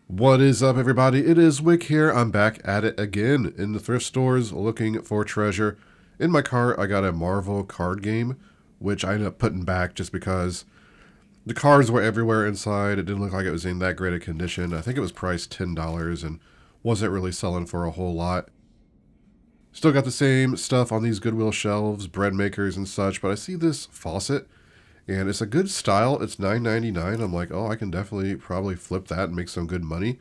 What is up, everybody? It is Wick here. I'm back at it again in the thrift stores looking for treasure. In my cart, I got a Marvel card game, which I ended up putting back just because the cards were everywhere inside. It didn't look like it was in that great a condition. I think it was priced $10 and wasn't really selling for a whole lot. Still got the same stuff on these Goodwill shelves, bread makers and such, but I see this faucet and it's a good style. It's $9.99. I'm like, oh, I can definitely probably flip that and make some good money.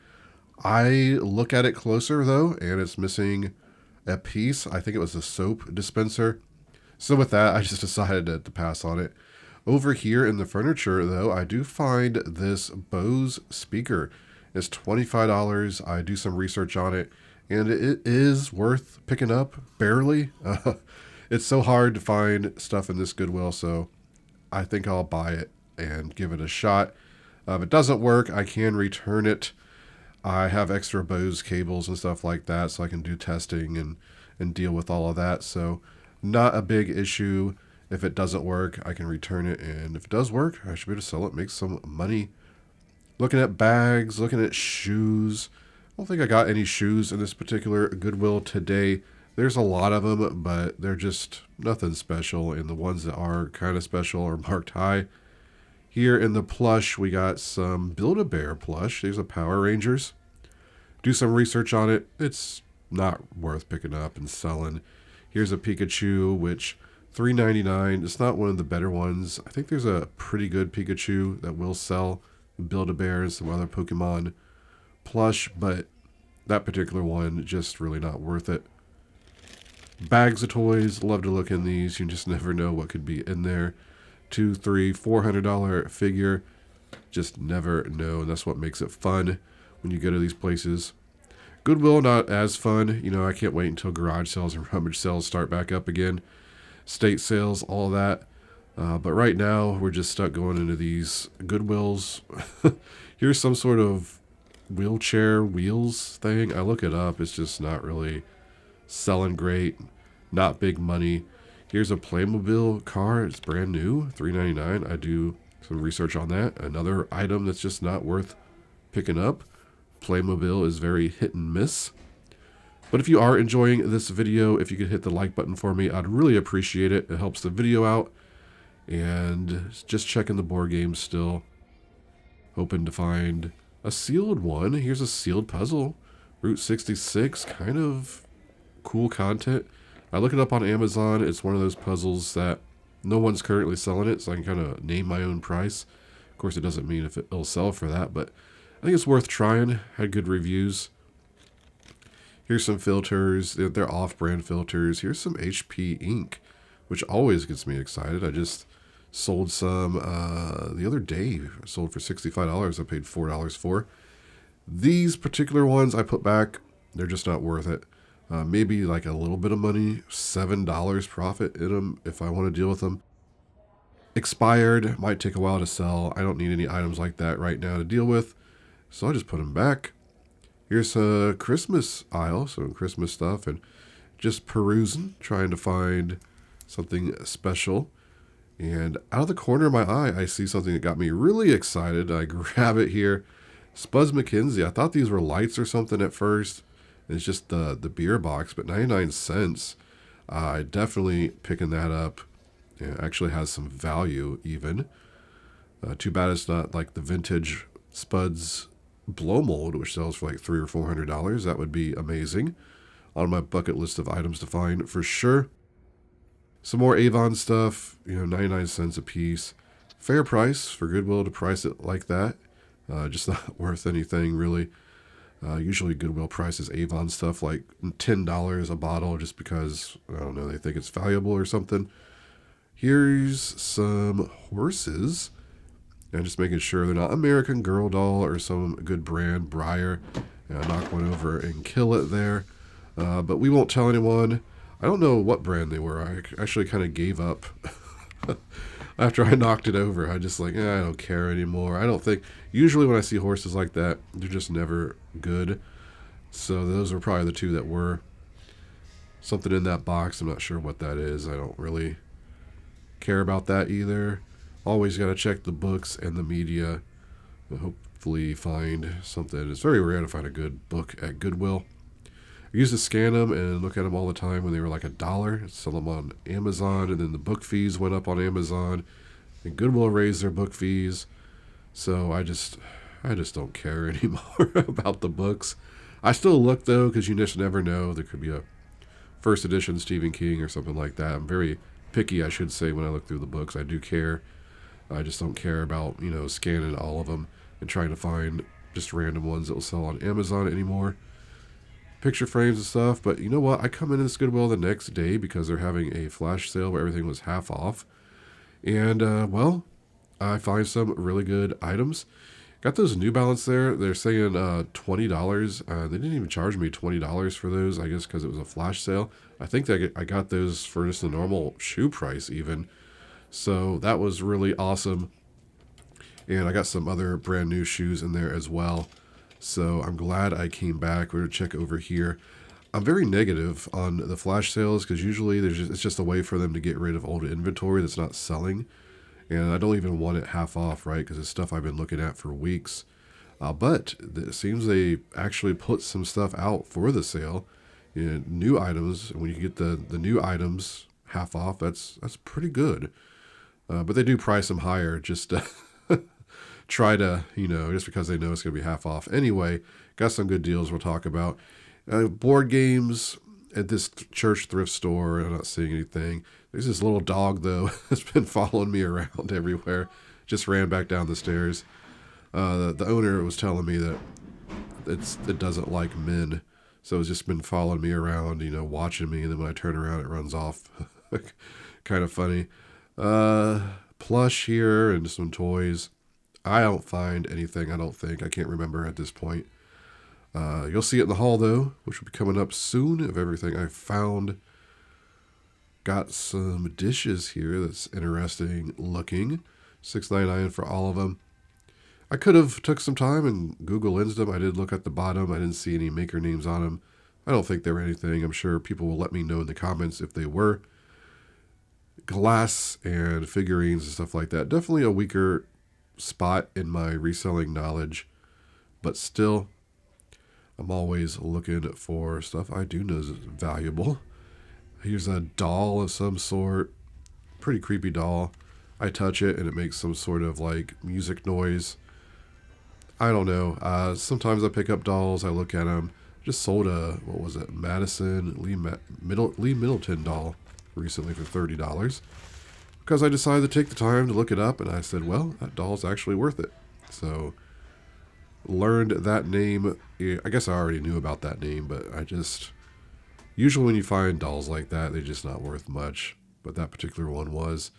I look at it closer though, and it's missing a piece. I think it was a soap dispenser. So with that, I just decided to pass on it. Over here in the furniture though, I do find this Bose speaker. It's $25. I do some research on it, and it is worth picking up, barely. It's so hard to find stuff in this Goodwill, so I think I'll buy it and give it a shot. If it doesn't work, I can return it. I have extra Bose cables and stuff like that, so I can do testing and deal with all of that. So not a big issue. If it doesn't work, I can return it, and if it does work, I should be able to sell it, make some money. Looking at bags, looking at shoes. I don't think I got any shoes in this particular Goodwill today. There's a lot of them, but they're just nothing special, and the ones that are kind of special are marked high. Here in the plush, we got some Build-A-Bear plush. These are Power Rangers. Do some research on it. It's not worth picking up and selling. Here's a Pikachu, which $3.99. It's not one of the better ones. I think there's a pretty good Pikachu that will sell. Build-A-Bear and some other Pokemon plush, but that particular one just really not worth it. Bags of toys. Love to look in these. You just never know what could be in there. $200, $300, $400 figure. Just never know, and that's what makes it fun when you go to these places. Goodwill, not as fun. You know, I can't wait until garage sales and rummage sales start back up again. State sales, all that. But right now, we're just stuck going into these Goodwills. Here's some sort of wheelchair wheels thing. I look it up. It's just not really selling great. Not big money. Here's a Playmobil car. It's brand new, $3.99. I do some research on that. Another item that's just not worth picking up. Playmobil is very hit and miss. But if you are enjoying this video, if you could hit the like button for me, I'd really appreciate it. It helps the video out. And just checking the board games still. Hoping to find a sealed one. Here's a sealed puzzle. Route 66, kind of cool content. I look it up on Amazon. It's one of those puzzles that no one's currently selling it, so I can kind of name my own price. Of course, it doesn't mean if it'll sell for that, but I think it's worth trying. Had good reviews. Here's some filters. They're off-brand filters. Here's some HP ink, which always gets me excited. I just sold some the other day. I sold for $65. I paid $4 for. These particular ones I put back. They're just not worth it. Maybe like a little bit of money, $7 profit in them if I want to deal with them. Expired, might take a while to sell. I don't need any items like that right now to deal with, so I just put them back. Here's a Christmas aisle, some Christmas stuff, and just perusing, trying to find something special. And out of the corner of my eye, I see something that got me really excited. I grab it here. Spuds McKinsey. I thought these were lights or something at first. It's just the beer box, but 99 cents. I definitely picking that up. It actually has some value even. Too bad it's not like the vintage Spuds blow mold, which sells for like $300 or $400. That would be amazing. On my bucket list of items to find for sure. Some more Avon stuff, 99 cents a piece. Fair price for Goodwill to price it like that. Just not worth anything really. Usually Goodwill prices Avon stuff like $10 a bottle just because, I don't know, they think it's valuable or something. Here's some horses. And just making sure they're not American Girl doll or some good brand, Breyer. And I knock one over and kill it there. But we won't tell anyone. I don't know what brand they were. I actually kind of gave up after I knocked it over. I just I don't care anymore. I don't think, usually when I see horses like that, they're just never good. So those are probably the two that were. Something in that box, I'm not sure what that is. I don't really care about that either. Always got to check the books and the media. Hopefully hopefully find something. It's very rare to find a good book at Goodwill. I used to scan them and look at them all the time when they were like $1. Sell them on Amazon, and then the book fees went up on Amazon, and Goodwill raised their book fees. So I just don't care anymore about the books. I still look though, because you just never know. There could be a first edition Stephen King or something like that. I'm very picky, I should say, when I look through the books. I do care. I just don't care about, scanning all of them and trying to find just random ones that will sell on Amazon anymore. Picture frames and stuff. But you know what? I come into this Goodwill the next day because they're having a flash sale where everything was half off. And, I find some really good items. Got those New Balance there. They're saying $20. They didn't even charge me $20 for those, I guess because it was a flash sale. I think that I got those for just the normal shoe price even. So that was really awesome. And I got some other brand new shoes in there as well. So I'm glad I came back. We're going to check over here. I'm very negative on the flash sales because usually it's just a way for them to get rid of old inventory that's not selling. And I don't even want it half off, right? Because it's stuff I've been looking at for weeks. But it seems they actually put some stuff out for the sale. New items. When you get the new items half off, that's pretty good. But they do price them higher just to try to, just because they know it's going to be half off. Anyway, got some good deals we'll talk about. Board games at this church thrift store. I'm not seeing anything. There's this little dog, though, that's been following me around everywhere. Just ran back down the stairs. The owner was telling me that it doesn't like men. So it's just been following me around, watching me. And then when I turn around, it runs off. Kind of funny. Plush here and some toys. I don't find anything, I don't think. I can't remember at this point. You'll see it in the haul, though, which will be coming up soon of everything I found. Got some dishes here that's interesting looking. $6.99 for all of them. I could have took some time and Google Lensed them. I did look at the bottom. I didn't see any maker names on them. I don't think they were anything. I'm sure people will let me know in the comments if they were. Glass and figurines and stuff like that. Definitely a weaker spot in my reselling knowledge. But still, I'm always looking for stuff I do know is valuable. Here's a doll of some sort. Pretty creepy doll. I touch it and it makes some sort of like music noise. I don't know. Sometimes I pick up dolls. I look at them. Just sold a, Madison Lee Middleton doll recently for $30. Because I decided to take the time to look it up and I said, well, that doll's actually worth it. So learned that name. I guess I already knew about that name, but usually when you find dolls like that, they're just not worth much. But that particular one was.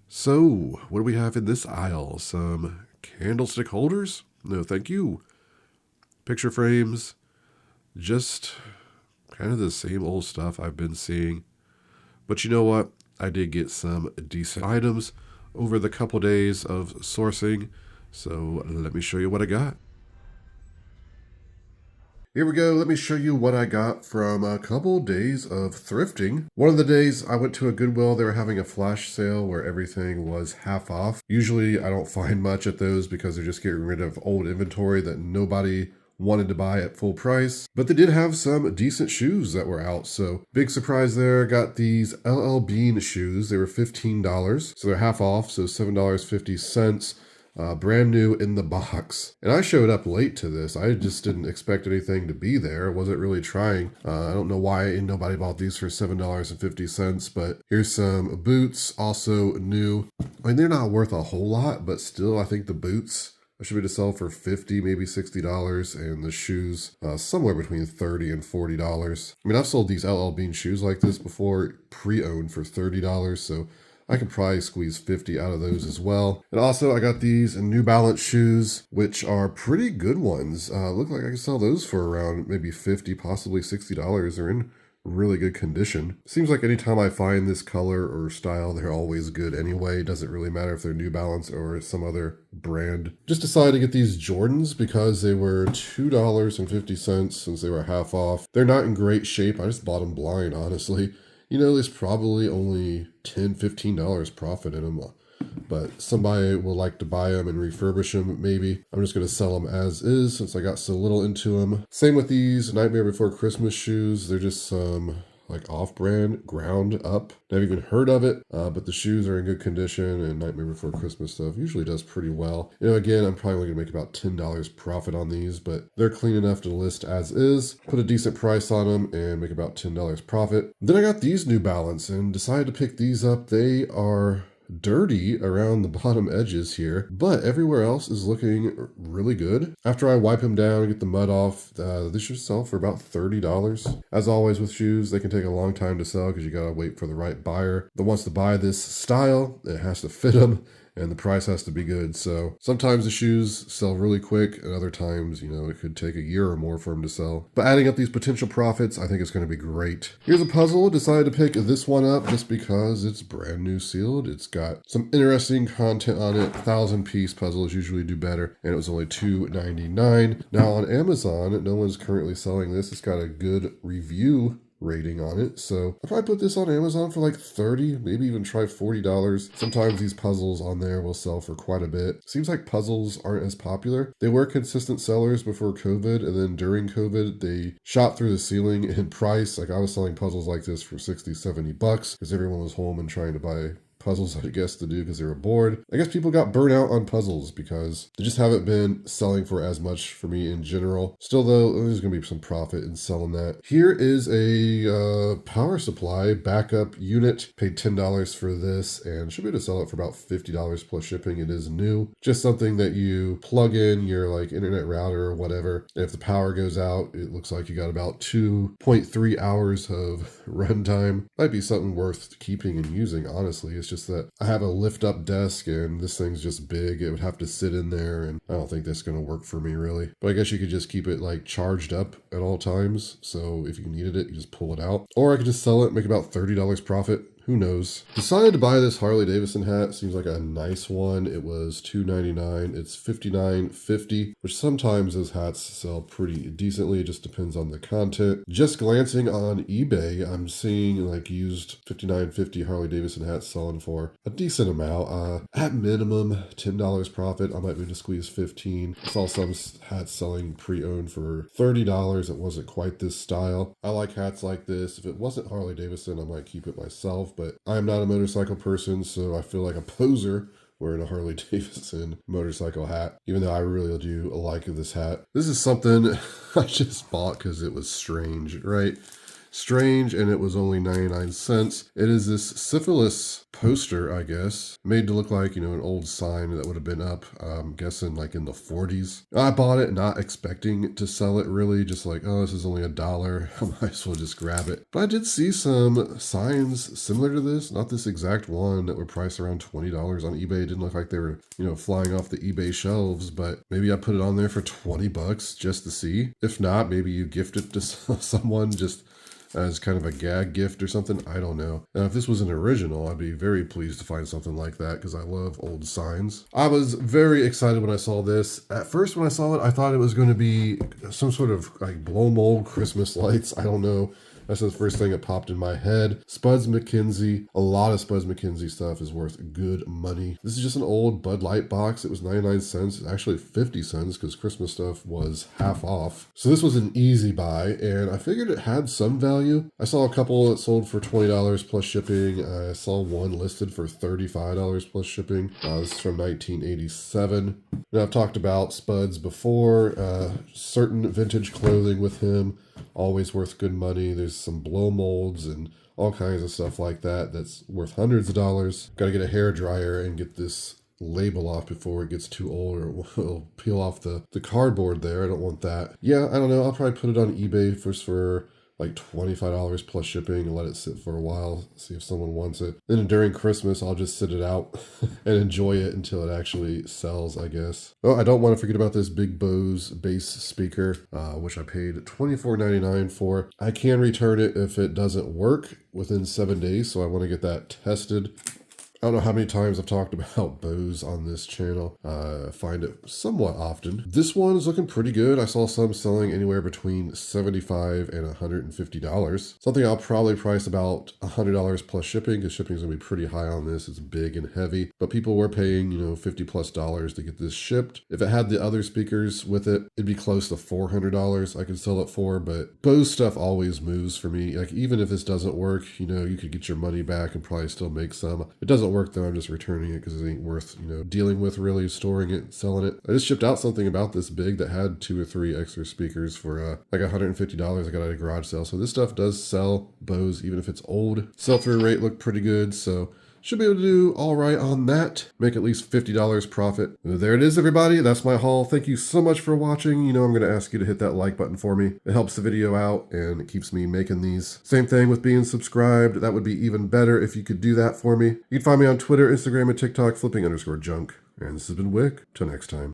So, what do we have in this aisle? Some candlestick holders? No, thank you. Picture frames. Just kind of the same old stuff I've been seeing. But you know what? I did get some decent items over the couple days of sourcing. So, let me show you what I got. Here we go. Let me show you what I got from a couple days of thrifting. One of the days I went to a Goodwill, they were having a flash sale where everything was half off. Usually I don't find much at those because they're just getting rid of old inventory that nobody wanted to buy at full price. But they did have some decent shoes that were out. So big surprise there. Got these LL Bean shoes. They were $15. So they're half off. So $7.50. Brand new in the box. And I showed up late to this. I just didn't expect anything to be there. I wasn't really trying. I don't know why nobody bought these for $7.50, but here's some boots, also new. I mean, they're not worth a whole lot, but still, I think the boots I should be to sell for $50, maybe $60, and the shoes somewhere between $30 and $40. I mean, I've sold these LL Bean shoes like this before, pre-owned for $30, so I could probably squeeze 50 out of those as well. And also I got these New Balance shoes, which are pretty good ones. Look like I could sell those for around maybe $50, possibly $60. They're in really good condition. Seems like anytime I find this color or style, they're always good anyway. Doesn't really matter if they're New Balance or some other brand. Just decided to get these Jordans because they were $2.50 since they were half off. They're not in great shape. I just bought them blind, honestly. There's probably only $10, $15 profit in them. but somebody will like to buy them and refurbish them maybe. I'm just going to sell them as is since I got so little into them. Same with these Nightmare Before Christmas shoes. They're just some like off-brand, ground up. Never even heard of it, but the shoes are in good condition, and Nightmare Before Christmas stuff usually does pretty well. You know, again, I'm probably only gonna make about $10 profit on these, but they're clean enough to list as is, put a decent price on them, and make about $10 profit. Then I got these New Balance and decided to pick these up. They are dirty around the bottom edges here, but everywhere else is looking really good. After I wipe them down and get the mud off, this should sell for about $30. As always with shoes, they can take a long time to sell because you gotta wait for the right buyer that wants to buy this style. It has to fit them, and the price has to be good. So sometimes the shoes sell really quick, and other times, you know, it could take a year or more for them to sell. But adding up these potential profits, I think it's going to be great. Here's a puzzle. Decided to pick this one up just because it's brand new sealed. It's got some interesting content on it. 1,000-piece puzzles usually do better, and it was only $2.99. Now on Amazon, no one's currently selling this. It's got a good review rating on it, so I'll probably put this on Amazon for like $30, maybe even try $40. Sometimes these puzzles on there will sell for quite a bit. Seems like puzzles aren't as popular. They were consistent sellers before COVID, and then during COVID they shot through the ceiling in price. Like I was selling puzzles like this for $60-$70 because everyone was home and trying to buy puzzles, I guess, to do because they were bored. I guess people got burnt out on puzzles because they just haven't been selling for as much for me in general. Still though, there's going to be some profit in selling that. Here is a power supply backup unit. Paid $10 for this and should be able to sell it for about $50 plus shipping. It is new. Just something that you plug in your like internet router or whatever. And if the power goes out, it looks like you got about 2.3 hours of runtime. Might be something worth keeping and using, honestly. It's just that I have a lift up desk and this thing's just big. It would have to sit in there and I don't think that's going to work for me really. But I guess you could just keep it like charged up at all times. So if you needed it, you just pull it out. Or I could just sell it, make about $30 profit. Who knows? Decided to buy this Harley Davidson hat. Seems like a nice one. It was $2.99. It's $59.50, which sometimes those hats sell pretty decently. It just depends on the content. Just glancing on eBay, I'm seeing like used $59.50 Harley Davidson hats selling for a decent amount. At minimum, $10 profit. I might be able to squeeze 15. I saw some hats selling pre-owned for $30. It wasn't quite this style. I like hats like this. If it wasn't Harley Davidson, I might keep it myself. But I'm not a motorcycle person, so I feel like a poser wearing a Harley Davidson motorcycle hat, even though I really do like this hat. This is something I just bought because it was strange, right? Strange, and it was only 99 cents. It is this syphilis poster, I guess, made to look like, you know, an old sign that would have been up, I'm guessing like in the 40s. I bought it not expecting to sell it really, just like, oh, this is only $1. I might as well just grab it. But I did see some signs similar to this, not this exact one, that were priced around $20 on eBay. It didn't look like they were, you know, flying off the eBay shelves, but maybe I put it on there for $20 just to see. If not, maybe you gift it to someone just as kind of a gag gift or something. I don't know. Now, if this was an original, I'd be very pleased to find something like that because I love old signs. I was very excited when I saw this. At first, when I saw it, I thought it was going to be some sort of like blow mold Christmas lights. I don't know. That's the first thing that popped in my head. Spuds McKinsey. A lot of Spuds McKinsey stuff is worth good money. This is just an old Bud Light box. It was 99 cents. It's actually 50 cents because Christmas stuff was half off. So this was an easy buy, and I figured it had some value. I saw a couple that sold for $20 plus shipping. I saw one listed for $35 plus shipping. This is from 1987. Now, I've talked about Spuds before. Certain vintage clothing with him. Always worth good money. There's some blow molds and all kinds of stuff like that that's worth hundreds of dollars. Got to get a hair dryer and get this label off before it gets too old or it will peel off the cardboard there. I don't want that. Yeah, I don't know. I'll probably put it on eBay first for like $25 plus shipping and let it sit for a while, see if someone wants it. Then during Christmas, I'll just sit it out and enjoy it until it actually sells, I guess. Oh, I don't want to forget about this Big Bose bass speaker, which I paid $24.99 for. I can return it if it doesn't work within 7 days, so I want to get that tested. I don't know how many times I've talked about Bose on this channel. I find it somewhat often. This one is looking pretty good. I saw some selling anywhere between $75 and $150. Something I'll probably price about $100 plus shipping, because shipping is going to be pretty high on this. It's big and heavy, but people were paying, $50 plus to get this shipped. If it had the other speakers with it, it'd be close to $400 I could sell it for, but Bose stuff always moves for me. Like, even if this doesn't work, you could get your money back and probably still make some. It doesn't work though, I'm just returning it because it ain't worth, dealing with, really storing it, selling it. I just shipped out something about this big that had 2 or 3 extra speakers for like $150 I got at a garage sale. So this stuff does sell, Bose, even if it's old. Sell-through rate looked pretty good, so should be able to do all right on that. Make at least $50 profit. There it is, everybody. That's my haul. Thank you so much for watching. I'm going to ask you to hit that like button for me. It helps the video out and it keeps me making these. Same thing with being subscribed. That would be even better if you could do that for me. You can find me on Twitter, Instagram, and TikTok, flipping_junk. And this has been Wick. Till next time.